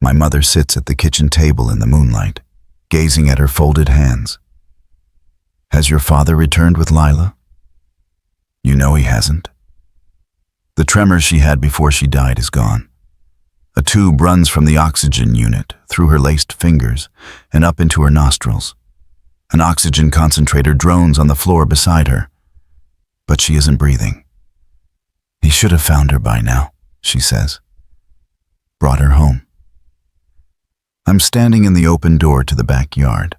My mother sits at the kitchen table in the moonlight, gazing at her folded hands. Has your father returned with Lilah? You know he hasn't. The tremor she had before she died is gone. A tube runs from the oxygen unit through her laced fingers and up into her nostrils. An oxygen concentrator drones on the floor beside her, but she isn't breathing. He should have found her by now, she says. Brought her home. I'm standing in the open door to the backyard,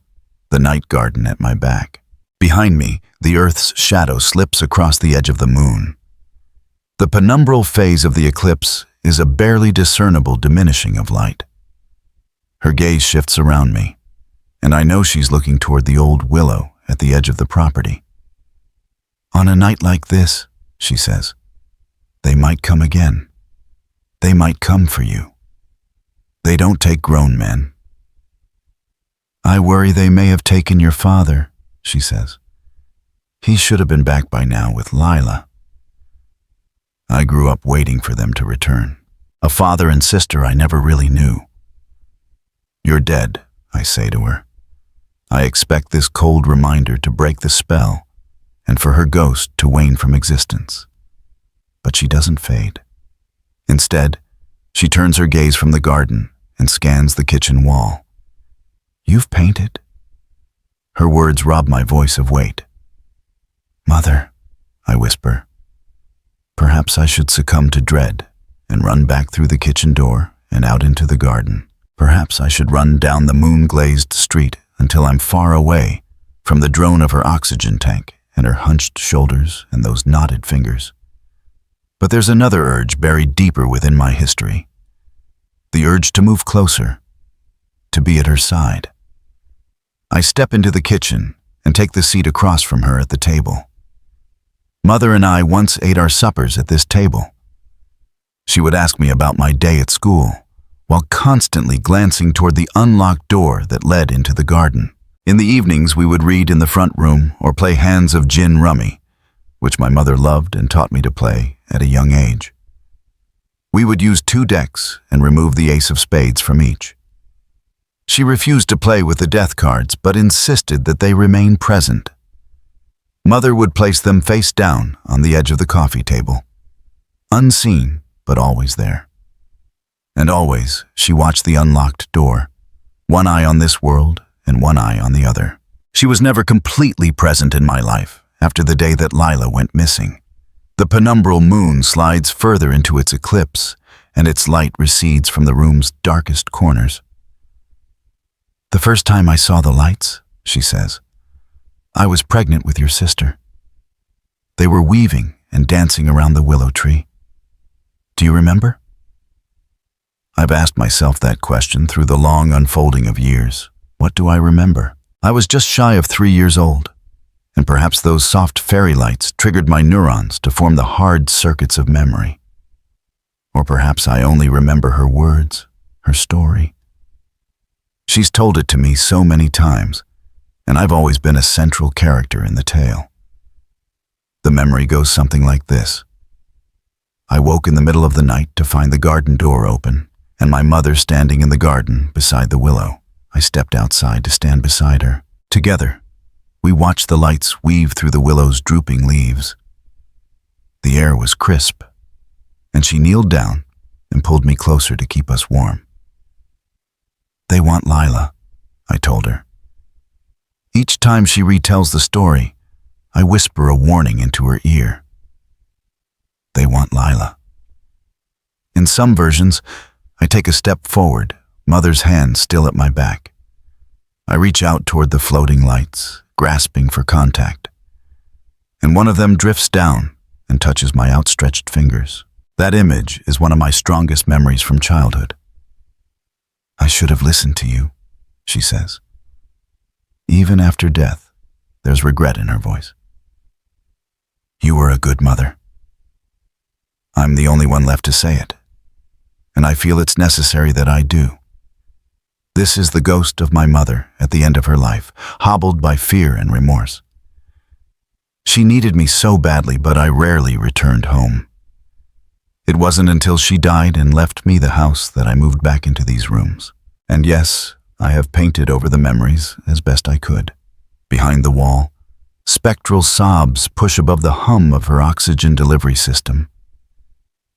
the night garden at my back. Behind me, the Earth's shadow slips across the edge of the moon. The penumbral phase of the eclipse is a barely discernible diminishing of light. Her gaze shifts around me, and I know she's looking toward the old willow at the edge of the property. On a night like this, she says, they might come again. They might come for you. They don't take grown men. I worry they may have taken your father, she says. He should have been back by now with Lilah. I grew up waiting for them to return. A father and sister I never really knew. You're dead, I say to her. I expect this cold reminder to break the spell and for her ghost to wane from existence. But she doesn't fade. Instead, she turns her gaze from the garden and scans the kitchen wall. You've painted? Her words rob my voice of weight. Mother, I whisper. Perhaps I should succumb to dread and run back through the kitchen door and out into the garden. Perhaps I should run down the moon-glazed street until I'm far away from the drone of her oxygen tank and her hunched shoulders and those knotted fingers. But there's another urge buried deeper within my history. The urge to move closer, to be at her side. I step into the kitchen and take the seat across from her at the table. Mother and I once ate our suppers at this table. She would ask me about my day at school, while constantly glancing toward the unlocked door that led into the garden. In the evenings, we would read in the front room or play hands of gin rummy, which my mother loved and taught me to play at a young age. We would use 2 decks and remove the ace of spades from each. She refused to play with the death cards, but insisted that they remain present. Mother would place them face down on the edge of the coffee table, unseen but always there. And always she watched the unlocked door, one eye on this world and one eye on the other. She was never completely present in my life after the day that Lilah went missing. The penumbral moon slides further into its eclipse, and its light recedes from the room's darkest corners. The first time I saw the lights, she says, I was pregnant with your sister. They were weaving and dancing around the willow tree. Do you remember? I've asked myself that question through the long unfolding of years. What do I remember? I was just shy of 3 years old, and perhaps those soft fairy lights triggered my neurons to form the hard circuits of memory. Or perhaps I only remember her words, her story. She's told it to me so many times, and I've always been a central character in the tale. The memory goes something like this. I woke in the middle of the night to find the garden door open, and my mother standing in the garden beside the willow. I stepped outside to stand beside her. Together, we watched the lights weave through the willow's drooping leaves. The air was crisp, and she kneeled down and pulled me closer to keep us warm. They want Lilah, I told her. Each time she retells the story, I whisper a warning into her ear. They want Lilah. In some versions, I take a step forward, Mother's hand still at my back. I reach out toward the floating lights, grasping for contact, and one of them drifts down and touches my outstretched fingers. That image is one of my strongest memories from childhood. I should have listened to you, she says. Even after death, there's regret in her voice. You were a good mother. I'm the only one left to say it, and I feel it's necessary that I do. This is the ghost of my mother at the end of her life, hobbled by fear and remorse. She needed me so badly, but I rarely returned home. It wasn't until she died and left me the house that I moved back into these rooms. And yes, I have painted over the memories as best I could. Behind the wall, spectral sobs push above the hum of her oxygen delivery system.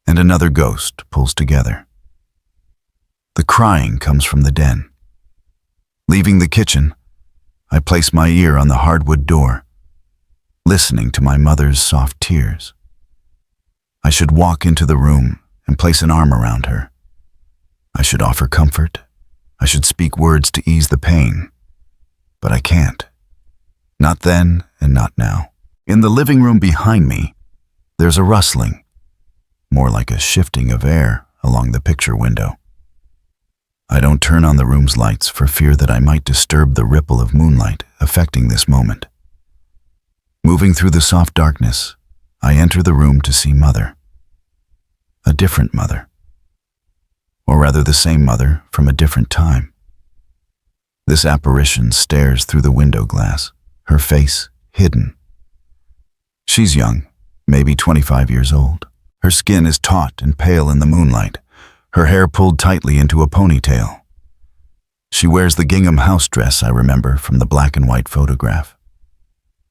And another ghost pulls together. The crying comes from the den. Leaving the kitchen, I place my ear on the hardwood door, listening to my mother's soft tears. I should walk into the room and place an arm around her. I should offer comfort. I should speak words to ease the pain. But I can't. Not then and not now. In the living room behind me, there's a rustling, more like a shifting of air along the picture window. I don't turn on the room's lights for fear that I might disturb the ripple of moonlight affecting this moment. Moving through the soft darkness, I enter the room to see Mother. A different mother. Or rather the same mother from a different time. This apparition stares through the window glass, her face hidden. She's young, maybe 25 years old. Her skin is taut and pale in the moonlight, her hair pulled tightly into a ponytail. She wears the gingham house dress I remember from the black and white photograph.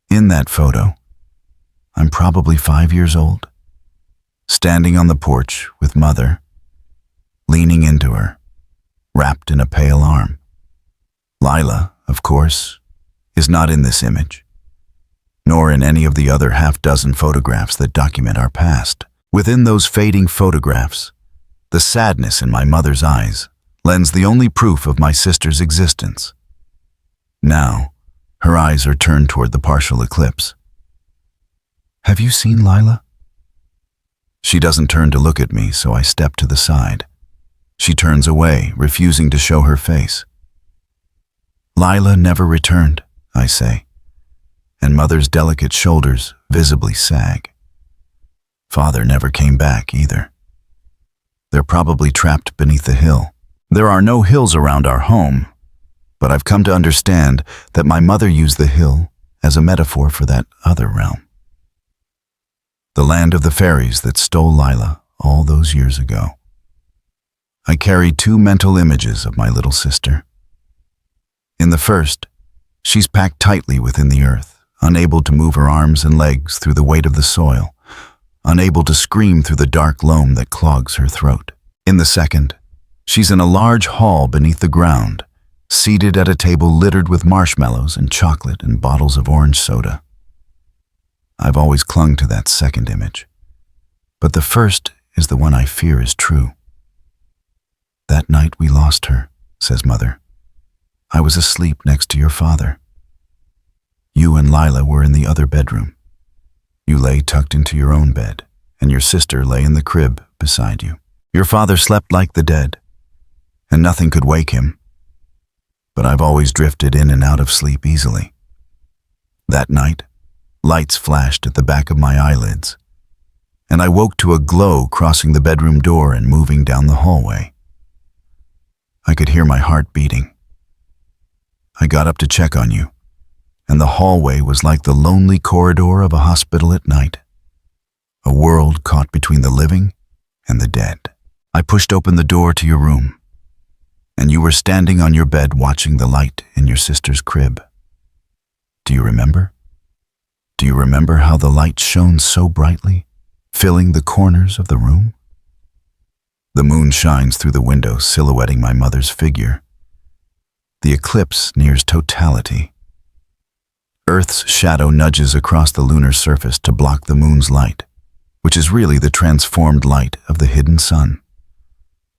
In that photo, I'm probably 5 years old, standing on the porch with Mother, leaning into her, wrapped in a pale arm. Lilah, of course, is not in this image, nor in any of the other half-dozen photographs that document our past. Within those fading photographs, the sadness in my mother's eyes lends the only proof of my sister's existence. Now, her eyes are turned toward the partial eclipse. "Have you seen Lilah?" She doesn't turn to look at me, so I step to the side. She turns away, refusing to show her face. "Lilah never returned," I say, and Mother's delicate shoulders visibly sag. Father never came back either. They're probably trapped beneath the hill. There are no hills around our home, but I've come to understand that my mother used the hill as a metaphor for that other realm. The land of the fairies that stole Lilah all those years ago. I carried two mental images of my little sister. In the first, she's packed tightly within the earth, unable to move her arms and legs through the weight of the soil, unable to scream through the dark loam that clogs her throat. In the second, she's in a large hall beneath the ground, seated at a table littered with marshmallows and chocolate and bottles of orange soda. I've always clung to that second image, but the first is the one I fear is true. "That night we lost her," says Mother. "I was asleep next to your father. You and Lilah were in the other bedroom. You lay tucked into your own bed, and your sister lay in the crib beside you. Your father slept like the dead, and nothing could wake him. But I've always drifted in and out of sleep easily. That night, lights flashed at the back of my eyelids, and I woke to a glow crossing the bedroom door and moving down the hallway. I could hear my heart beating. I got up to check on you, and the hallway was like the lonely corridor of a hospital at night, a world caught between the living and the dead. I pushed open the door to your room, and you were standing on your bed watching the light in your sister's crib. Do you remember? Do you remember how the light shone so brightly, filling the corners of the room? The moon shines through the window, silhouetting my mother's figure. The eclipse nears totality. Earth's shadow nudges across the lunar surface to block the moon's light, which is really the transformed light of the hidden sun.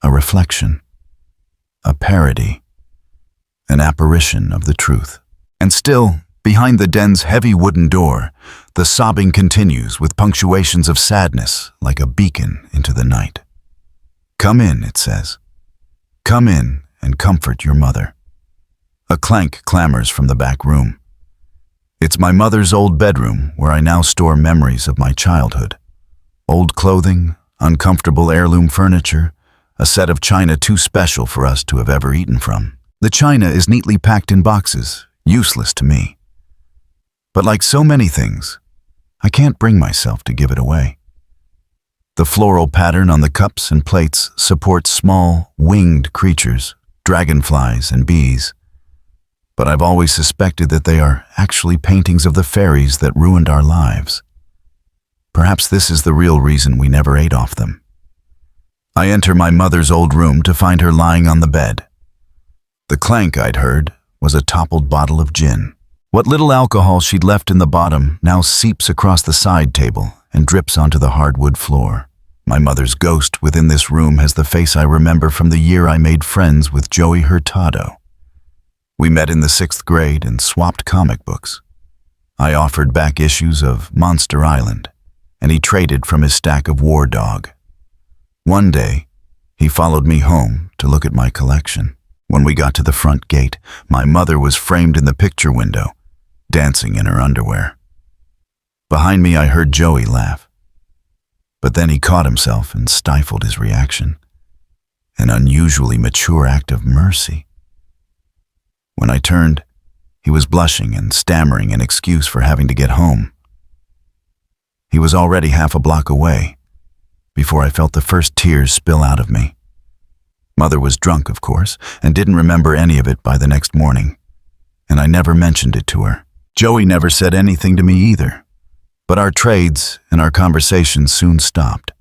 A reflection, a parody, an apparition of the truth. And still, behind the den's heavy wooden door, the sobbing continues with punctuations of sadness like a beacon into the night. "Come in," it says. "Come in and comfort your mother." A clank clamors from the back room. It's my mother's old bedroom where I now store memories of my childhood. Old clothing, uncomfortable heirloom furniture, a set of china too special for us to have ever eaten from. The china is neatly packed in boxes, useless to me. But like so many things, I can't bring myself to give it away. The floral pattern on the cups and plates supports small, winged creatures, dragonflies and bees. But I've always suspected that they are actually paintings of the fairies that ruined our lives. Perhaps this is the real reason we never ate off them. I enter my mother's old room to find her lying on the bed. The clank I'd heard was a toppled bottle of gin. What little alcohol she'd left in the bottom now seeps across the side table and drips onto the hardwood floor. My mother's ghost within this room has the face I remember from the year I made friends with Joey Hurtado. We met in the 6th grade and swapped comic books. I offered back issues of Monster Island, and he traded from his stack of War Dog. One day, he followed me home to look at my collection. When we got to the front gate, my mother was framed in the picture window, dancing in her underwear. Behind me, I heard Joey laugh. But then he caught himself and stifled his reaction. An unusually mature act of mercy. When I turned, he was blushing and stammering an excuse for having to get home. He was already half a block away before I felt the first tears spill out of me. Mother was drunk, of course, and didn't remember any of it by the next morning, and I never mentioned it to her. Joey never said anything to me either, but our trades and our conversations soon stopped,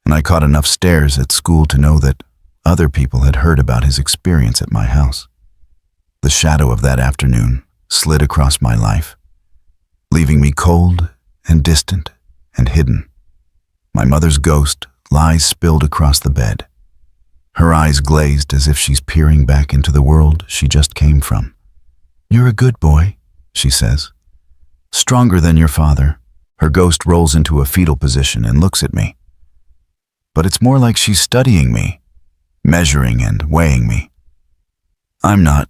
and I caught enough stares at school to know that other people had heard about his experience at my house. The shadow of that afternoon slid across my life, leaving me cold and distant and hidden. My mother's ghost lies spilled across the bed, her eyes glazed as if she's peering back into the world she just came from. "You're a good boy," she says. "Stronger than your father." Her ghost rolls into a fetal position and looks at me. But it's more like she's studying me, measuring and weighing me. I'm not.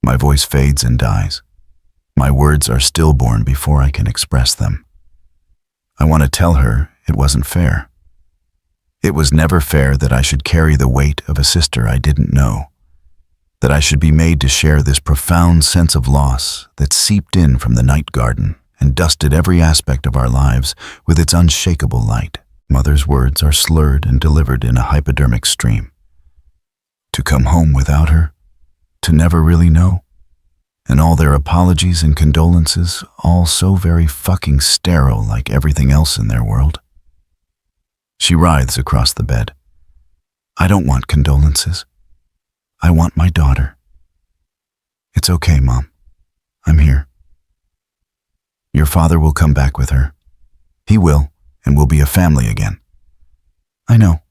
My voice fades and dies. My words are stillborn before I can express them. I want to tell her it wasn't fair. It was never fair that I should carry the weight of a sister I didn't know, that I should be made to share this profound sense of loss that seeped in from the night garden and dusted every aspect of our lives with its unshakable light. Mother's words are slurred and delivered in a hypodermic stream. To come home without her, to never really know, and all their apologies and condolences, all so very fucking sterile like everything else in their world. She writhes across the bed. I don't want condolences. I want my daughter. It's okay, Mom. I'm here. Your father will come back with her. He will, and we'll be a family again. I know.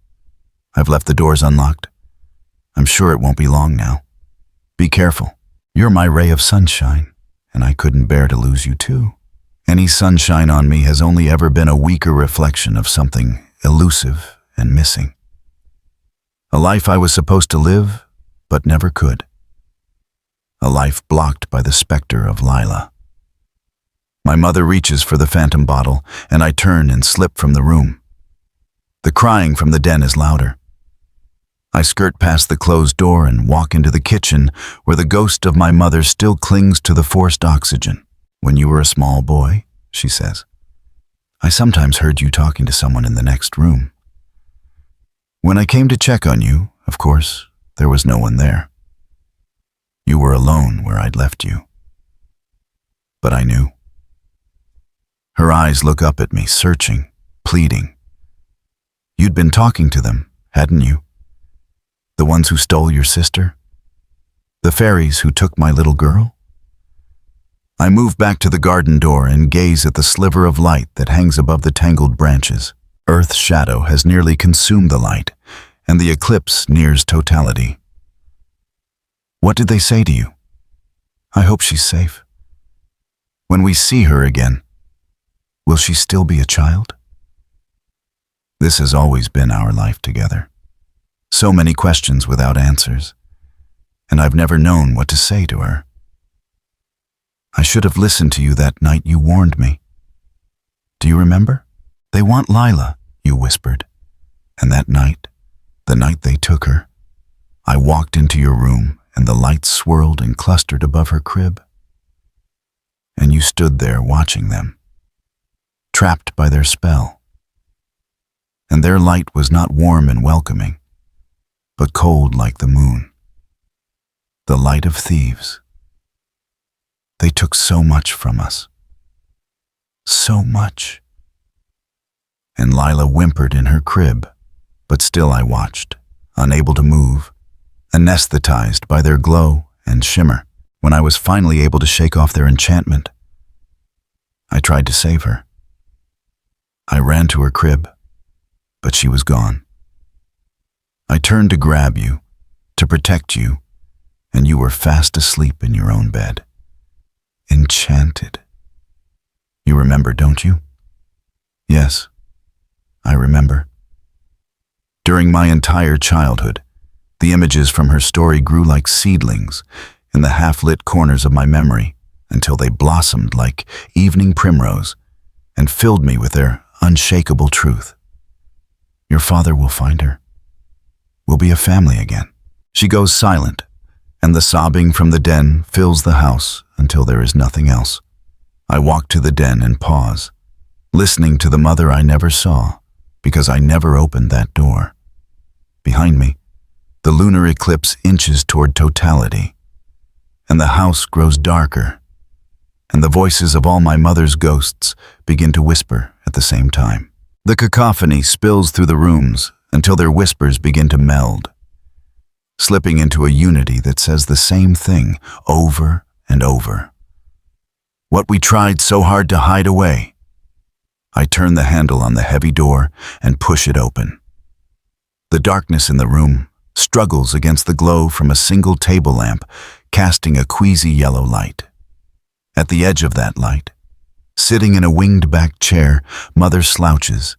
I've left the doors unlocked. I'm sure it won't be long now. Be careful. You're my ray of sunshine, and I couldn't bear to lose you too. Any sunshine on me has only ever been a weaker reflection of something elusive and missing. A life I was supposed to live, but never could. A life blocked by the specter of Lilah. My mother reaches for the phantom bottle, and I turn and slip from the room. The crying from the den is louder. I skirt past the closed door and walk into the kitchen, where the ghost of my mother still clings to the forced oxygen. When you were a small boy, she says, I sometimes heard you talking to someone in the next room. When I came to check on you, of course, there was no one there. You were alone where I'd left you. But I knew. Her eyes look up at me, searching, pleading. You'd been talking to them, hadn't you? The ones who stole your sister? The fairies who took my little girl? I move back to the garden door and gaze at the sliver of light that hangs above the tangled branches. Earth's shadow has nearly consumed the light, and the eclipse nears totality. What did they say to you? I hope she's safe. When we see her again, will she still be a child? This has always been our life together. So many questions without answers, and I've never known what to say to her. I should have listened to you that night you warned me. Do you remember? They want Lilah, you whispered. And that night, the night they took her, I walked into your room and the lights swirled and clustered above her crib. And you stood there watching them, trapped by their spell, and their light was not warm and welcoming, but cold like the moon. The light of thieves. They took so much from us. So much. And Lilah whimpered in her crib, but still I watched, unable to move, anesthetized by their glow and shimmer. When I was finally able to shake off their enchantment, I tried to save her. I ran to her crib, but she was gone. I turned to grab you, to protect you, and you were fast asleep in your own bed. Enchanted. You remember, don't you? Yes, I remember. During my entire childhood, the images from her story grew like seedlings in the half-lit corners of my memory until they blossomed like evening primrose and filled me with their unshakable truth. Your father will find her. We'll be a family again. She goes silent, and the sobbing from the den fills the house until there is nothing else. I walk to the den and pause, listening to the mother I never saw because I never opened that door. Behind me, the lunar eclipse inches toward totality, and the house grows darker, and the voices of all my mother's ghosts begin to whisper at the same time. The cacophony spills through the rooms until their whispers begin to meld, slipping into a unity that says the same thing over and over. What we tried so hard to hide away. I turn the handle on the heavy door and push it open. The darkness in the room struggles against the glow from a single table lamp, casting a queasy yellow light. At the edge of that light, sitting in a winged-back chair, Mother slouches,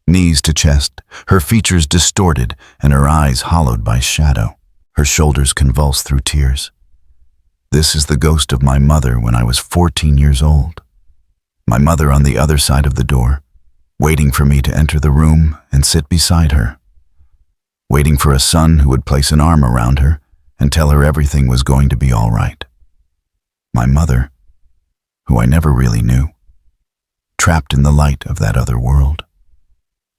knees to chest, her features distorted and her eyes hollowed by shadow. Her shoulders convulse through tears. This is the ghost of my mother when I was 14 years old. My mother on the other side of the door, waiting for me to enter the room and sit beside her, waiting for a son who would place an arm around her and tell her everything was going to be all right. My mother, who I never really knew, trapped in the light of that other world.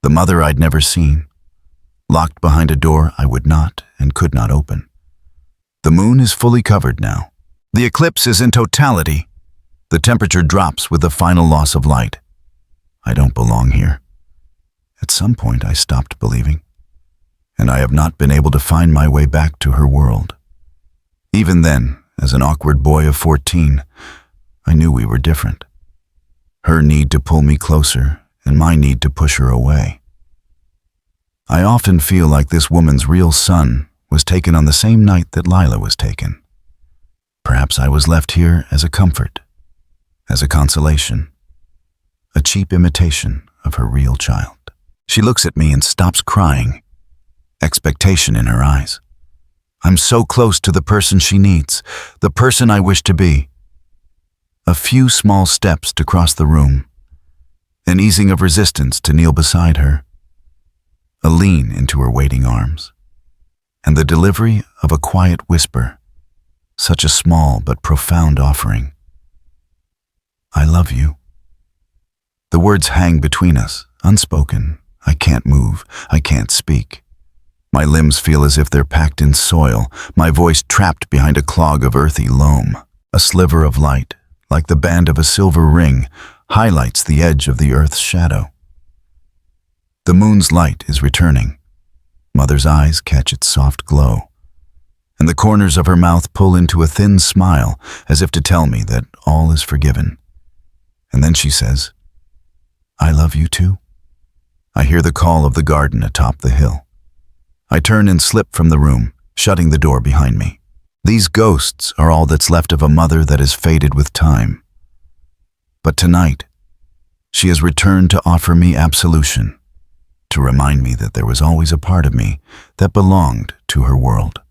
The mother I'd never seen, locked behind a door I would not and could not open. The moon is fully covered now. The eclipse is in totality. The temperature drops with the final loss of light. I don't belong here. At some point I stopped believing, and I have not been able to find my way back to her world. Even then, as an awkward boy of 14, I knew we were different. Her need to pull me closer and my need to push her away. I often feel like this woman's real son was taken on the same night that Lilah was taken. Perhaps I was left here as a comfort, as a consolation, a cheap imitation of her real child. She looks at me and stops crying, expectation in her eyes. I'm so close to the person she needs, the person I wish to be. A few small steps to cross the room, an easing of resistance to kneel beside her, a lean into her waiting arms, and the delivery of a quiet whisper, such a small but profound offering. I love you. The words hang between us, unspoken. I can't move, I can't speak. My limbs feel as if they're packed in soil, my voice trapped behind a clog of earthy loam. A sliver of light, like the band of a silver ring, highlights the edge of the earth's shadow. The moon's light is returning. Mother's eyes catch its soft glow, and the corners of her mouth pull into a thin smile as if to tell me that all is forgiven. And then she says, I love you too. I hear the call of the garden atop the hill. I turn and slip from the room, shutting the door behind me. These ghosts are all that's left of a mother that has faded with time. But tonight, she has returned to offer me absolution, to remind me that there was always a part of me that belonged to her world.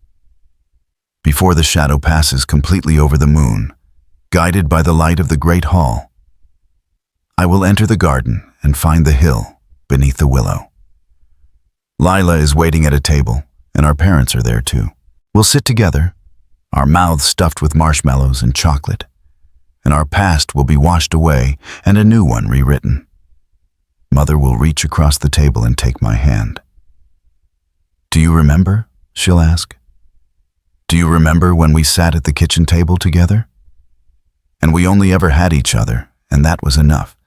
Before the shadow passes completely over the moon, guided by the light of the great hall, I will enter the garden and find the hill beneath the willow. Lilah is waiting at a table, and our parents are there too. We'll sit together, our mouths stuffed with marshmallows and chocolate, and our past will be washed away and a new one rewritten. Mother will reach across the table and take my hand. "Do you remember?" she'll ask. "Do you remember when we sat at the kitchen table together? And we only ever had each other, and that was enough.